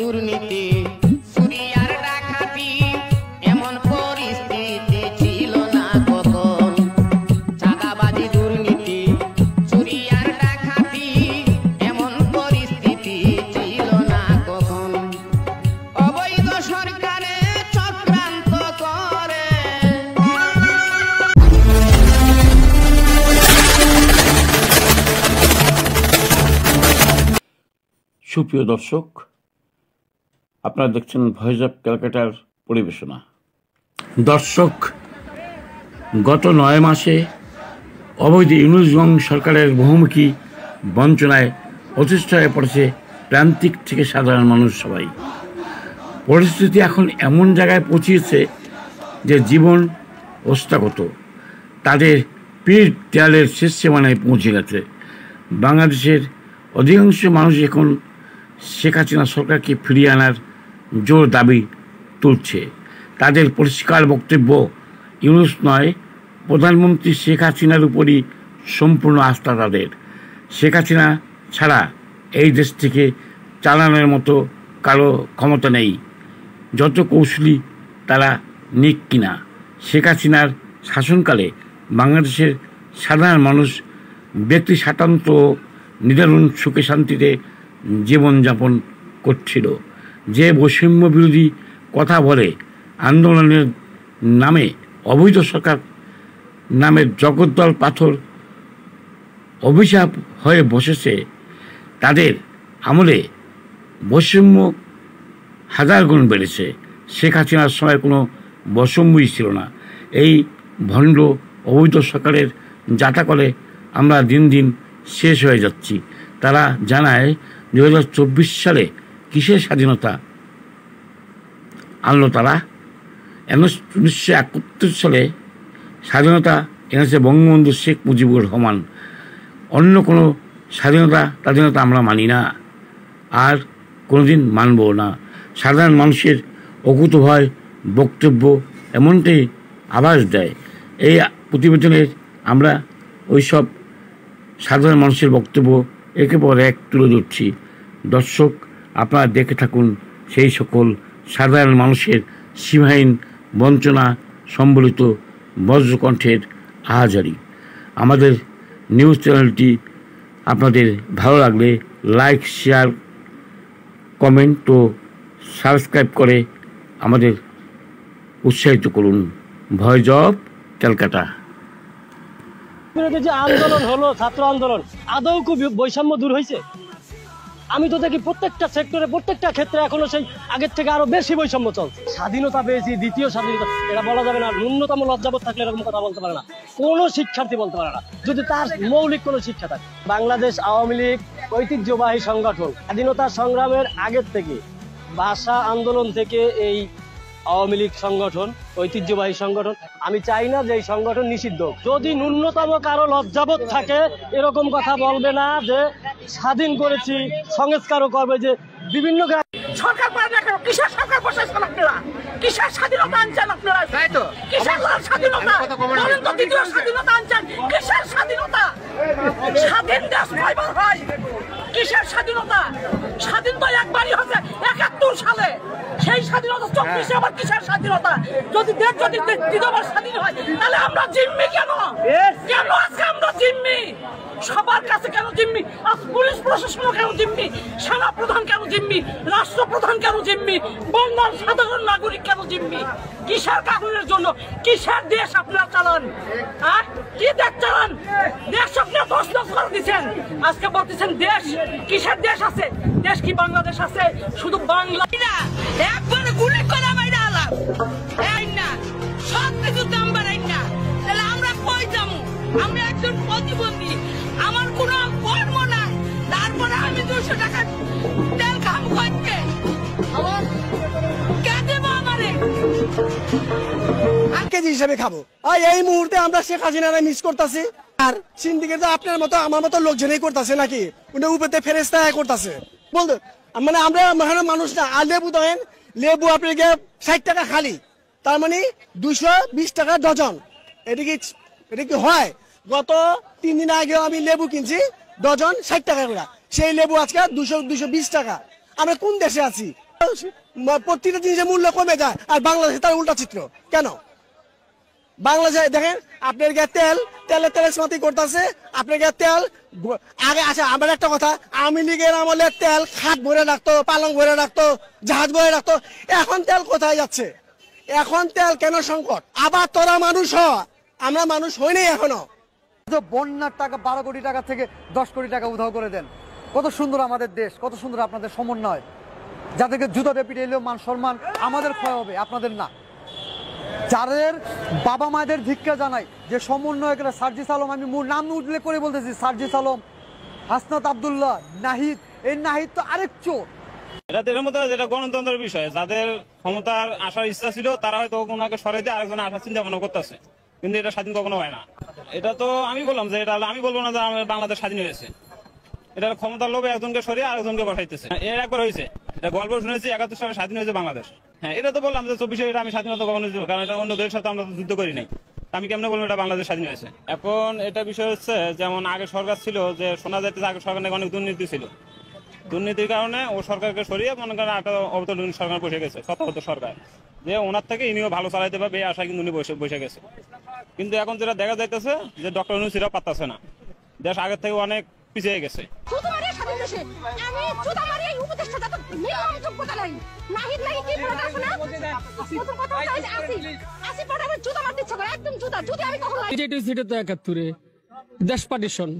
দুর্নীতি চুরি আর ডাকাতি এমন পরিস্থিতি ছিল না কখন। চাঁদাবাজি দুর্নীতি চুরি আর ডাকাতি এমন পরিস্থিতি ছিল না কখন। অবৈধ সরকারে চক্রান্ত করে। সুপ্রিয় দর্শক, আপনারা দেখছেন ভয়েস অফ ক্যালকাটার পরিবেশনা। দর্শক, গত 9 মাসে অবৈধ ইউনূস সরকারের বহুমুখী বঞ্চনায় অতিষ্ঠ হয়ে পড়েছে প্রান্তিক থেকে সাধারণ মানুষ সবাই। পরিস্থিতি এখন এমন জায়গায় পৌঁছেছে যে জীবন অস্তাগত, তাদের পিঠ দেয়ালের শেষ সীমানায় পৌঁছে গেছে। বাংলাদেশের অধিকাংশ মানুষ এখন শেখ হাসিনা সরকারকে ফিরিয়ে আনার জোর দাবি তুলছে। তাদের পরিষ্কার বক্তব্য, ইউনূস নয়, প্রধানমন্ত্রী শেখ হাসিনার উপরই সম্পূর্ণ আস্থা তাদের। শেখ হাসিনা ছাড়া এই দেশটিকে চালানোর মতো কারো ক্ষমতা নেই, যত কৌশলী তারা নিক কিনা। শেখ হাসিনার শাসনকালে বাংলাদেশের সাধারণ মানুষ ব্যক্তি স্বাতন্ত্র্য নিদারুণ সুখে শান্তিতে জীবনযাপন করছিল। যে বৈষম্য বিরোধী কথা বলে আন্দোলনের নামে অবৈধ সরকার নামের জগদ্দল পাথর অভিশাপ হয়ে বসেছে, তাদের আমলে বৈষম্য হাজার গুণ বেড়েছে। শেখ হাসিনার সময় কোনো বৈষম্যই ছিল না। এই ভণ্ড অবৈধ সরকারের জাতাকলে আমরা দিন দিন শেষ হয়ে যাচ্ছি। তারা জানায় 2024 সালে কিসের স্বাধীনতা আনলো তারা? 1971 সালে স্বাধীনতা এনেছে বঙ্গবন্ধু শেখ মুজিবুর রহমান। অন্য কোনো স্বাধীনতা আমরা মানি না, আর কোনোদিন মানব না। সাধারণ মানুষের অকুতোভয় বক্তব্য এমনটাই আভাস দেয়। এই প্রতিবেদনের আমরা ওইসব সাধারণ মানুষের বক্তব্য একের পর এক তুলে ধরছি। দর্শক, আপনারা দেখে থাকুন সেই সকল সাধারণ মানুষের সীমাহীন বঞ্চনা সম্বলিত বজ্রকণ্ঠের আহাজারি। আমাদের নিউজ চ্যানেলটি আপনাদের ভালো লাগলে লাইক, শেয়ার, কমেন্ট ও সাবস্ক্রাইব করে আমাদের উৎসাহিত করুন। Voice of Calcutta. যে আন্দোলন হলো, ছাত্র আন্দোলন, আদৌ খুব বৈষম্য দূর হয়েছে? আমি তো দেখি প্রত্যেকটা সেক্টরে, প্রত্যেকটা ক্ষেত্রে এখনো সেই আগের থেকে আরো বেশি বৈষম্য চলছে। স্বাধীনতা পেয়েছি, দ্বিতীয় স্বাধীনতা, এটা বলা যাবে না। ন্যূনতম লজ্জাবোধ থাকলে এরকম কথা বলতে পারে না কোনো শিক্ষার্থী, বলতে পারে না যদি তার মৌলিক কোনো শিক্ষা থাকে। বাংলাদেশ আওয়ামী লীগ ঐতিহ্যবাহী সংগঠন, স্বাধীনতা সংগ্রামের আগের থেকে, ভাষা আন্দোলন থেকে এই আওয়ামী লীগ সংগঠন ঐতিহ্যবাহী সংগঠন। আমি চাই না যে এই সংগঠন নিষিদ্ধ। যদি ন্যূনতম কারো লজ্জাবোধ থাকে এরকম কথা বলবে না যে স্বাধীন করেছি, সংস্কারও করবে। যে বিভিন্ন সরকার পারে না কেন? কিসের সরকার বসাইছেন আপনারা? কিসের স্বাধীনতা আনছেন আপনারা? তাই তো, কিসের স্বাধীনতা? বলেন তো, দ্বিতীয় স্বাধীনতা আনছেন, কিসের স্বাধীনতা? স্বাধীন দেশ কয়বার হয়? কিসের স্বাধীনতা? স্বাধীন তো একবারই হচ্ছে 71 সালে। সেই স্বাধীনতা 24-এ আবার কিসের স্বাধীনতা? যদি দেশ যদি দ্বিতীয়বার স্বাধীন হয় তাহলে আমরা জিম্মি কেন? কেন আজকে আমরা জিম্মি? সবার কাছে কেন জিম্মি? আজ পুলিশ প্রশাসন কেন জিম্মি? সেনা প্রধান কেন জিম্মি? রাষ্ট্রপ্রধান কেন জিম্মি? বাংলার সাধারণ নাগরিক কেন জিম্মি? কিসের কারণের জন্য? কিসের দেশ আপনারা চালান? হ্যাঁ, কি দেশ চালান? দেশ আপনারা দশ করে দিচ্ছেন, আজকে বলতেছেন দেশ। কিসের দেশ আছে? দেশ কি বাংলাদেশ আছে? শুধু বাংলা না, একবারে গুলি করে মাইরা আলাম। এই না, সব কিছু দাম বাড়াই না, তাহলে আমরা কই যাবো? আমি একজন প্রতিবন্ধী, আমার কোনো কর্ম নাই, তারপরে আমি 200 টাকা তেল খাম করতে কে দেবো? আমারে কেজি হিসেবে খাবো। আর এই মুহূর্তে আমরা শেখ হাসিনারে মিস করতেছি। আর সিন্ডিকেট আপনার মতো আমার মতো লোকজনই করতেছে নাকি? উনি উপরে ফেরেস্তা করতেছে বলতো। মানে আমরা মানুষ না। আর লেবু দেন, লেবু আপনাকে 60 টাকা খালি, তার মানে 220 টাকা ডজন। এটা কি হয়? গত 3 দিন আগে আমি লেবু কিনছি ডজন 60 টাকা করে। সেই লেবু আজকে 220 টাকা। আমরা কোন দেশে আছি? প্রত্যেকটা জিনিসের মূল্য কমে যায়, আর বাংলাদেশে তার উল্টা চিত্র কেন? বাংলাদেশে দেখেন আপনার তেলের সমাতি করতেছে, আপনার তেল আগে। আচ্ছা, আমার একটা কথা, আওয়ামী লীগের আমলে তেল খাট ভরে রাখতো, পালং ভরে রাখতো, জাহাজ ভরে রাখতো, এখন তেল কোথায় যাচ্ছে? এখন তেল কেন সংকট? আবার তোরা মানুষ হ, আমরা মানুষ হই নাই এখনো। বন্যার টাকা 12 কোটি টাকা থেকে 10 কোটি টাকা উধাও করে দেন। কত সুন্দর আমাদের দেশ, কত সুন্দর আপনাদের সমন্বয়। যাদেরকে জুতাতে পিটাইলেও মান সম্মান আমাদের ক্ষয় হবে, আপনাদের না। যাদের বাবা মায়েদের ধিক্কার জানাই যে সমন্বয়করা, সার্জিস আলম, আমি নাম উল্লেখ করে বলতেছি, সার্জিস আলম, হাসনাত আব্দুল্লাহ, নাহিদ, এই নাহিদ তো আরেক চোর। এর মধ্যে যেটা গণতন্ত্রের বিষয়, যাদের ক্ষমতার আসার ইচ্ছা ছিল তারা হয়তো ওনাকে সরাই দিয়ে আরেকজন আসার চিন্তা ভাবনা করতেছে, কিন্তু এটা স্বাধীন কখনো হয় না। এটা তো আমি বললাম যে এটা আমি বলবো না যে বাংলাদেশ স্বাধীন হয়েছে, এটা ক্ষমতার লোভে একজনকে সরিয়ে আরেকজনকে বসাইতেছে। এর একবার হয়েছে, এটা গল্প শুনেছি 71 সালে স্বাধীন হয়েছে বাংলাদেশ। হ্যাঁ, এটা তো বললাম যে 24 এটা আমি স্বাধীনতা কখনো দিব, কারণ এটা অন্য দেশের সাথে আমরা যুদ্ধ করি নাই। আমি কেমনে বলবো এটা বাংলাদেশ স্বাধীন হয়েছে? এখন এটা বিষয় হচ্ছে, যেমন আগে সরকার ছিল, যে শোনা যাইতেছে আগে সরকার নাকি অনেক দুর্নীতি ছিল, দুর্নীতির কারণে ও সরকারকে সরিয়ে মনে করেন একটা অবতরণ সরকার বসে গেছে, তত্ত্বাবধায়ক সরকার, যে ওনার থেকে ইনিও ভালো চালাইতে পারবে এই আশা কিন্তু উনি বসে গেছে। কিন্তু এখন যেটা দেখা যাইতেছে যে ডক্টর ইউনূসও পারতেছে না, দেশ আগের থেকে অনেক পিছিয়ে গেছে। দেশ পার্টিশন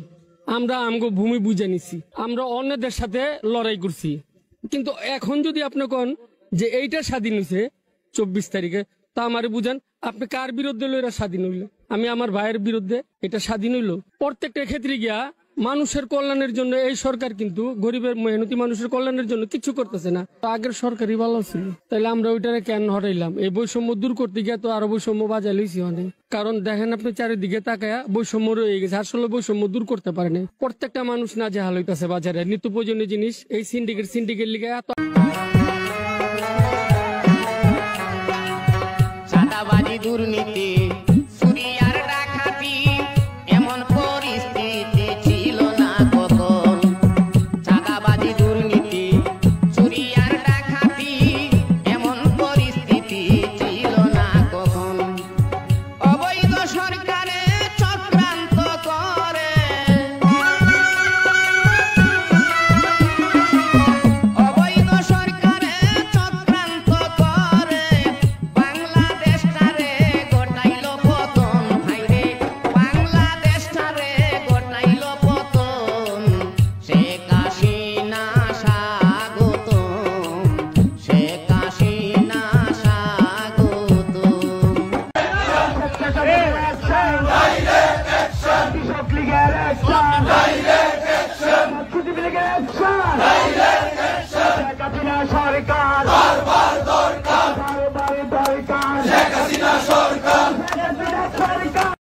আমরা আমগো ভূমি বুঝে নিছি, আমরা অন্যদের সাথে লড়াই করছি, কিন্তু এখন যদি আপনি কোন যে এইটা স্বাধীন হয়েছে 24 তারিখে, তা আমারে বুঝান আপনি কার বিরুদ্ধে লইরা স্বাধীন হইল? আমি আমার ভাইয়ের বিরুদ্ধে এটা স্বাধীন হইল? প্রত্যেকটা ক্ষেত্রে গিয়া মানুষের কল্যাণের জন্য এই সরকার কিন্তু গরিবের মেহনতি মানুষের কল্যাণের জন্য কিছু করতেছে না। আগের সরকারই ভালো ছিল, তাইলে আমরা ওইটারে কেন হরাইলাম? এই বৈষম্য দূর করতে গিয়ে তো আরো বৈষম্য বাজাই লইছি অনেক। কারণ দেখেন আপনি চারিদিকে তাকায়া বৈষম্য রয়ে গেছে, আসলে বৈষম্য দূর করতে পারেনি। প্রত্যেকটা মানুষ না যে হাল হইতেছে বাজারে নিত্য প্রয়োজনীয় জিনিস, এই সিন্ডিকেট লিগে চাঁদাবাজি, দুর্নীতি, চুরি আর ডাকাতি, এমন পরিস্থিতি ছিল না কখন। চাঁদাবাজি, দুর্নীতি, চুরি আর ডাকাতি, এমন পরিস্থিতি ছিল না কখন। অবৈধ সরকারে চক্রান্ত করে, অবৈধ সরকারে চক্রান্ত করে, বাংলাদেশটারে গোটাইল পতন। ভাইরে বাংলাদেশটারে গোটাইল পতন। শেখ হাসিনা স্বাগতম, শেখ হাসিনা স্বাগতম। সরকার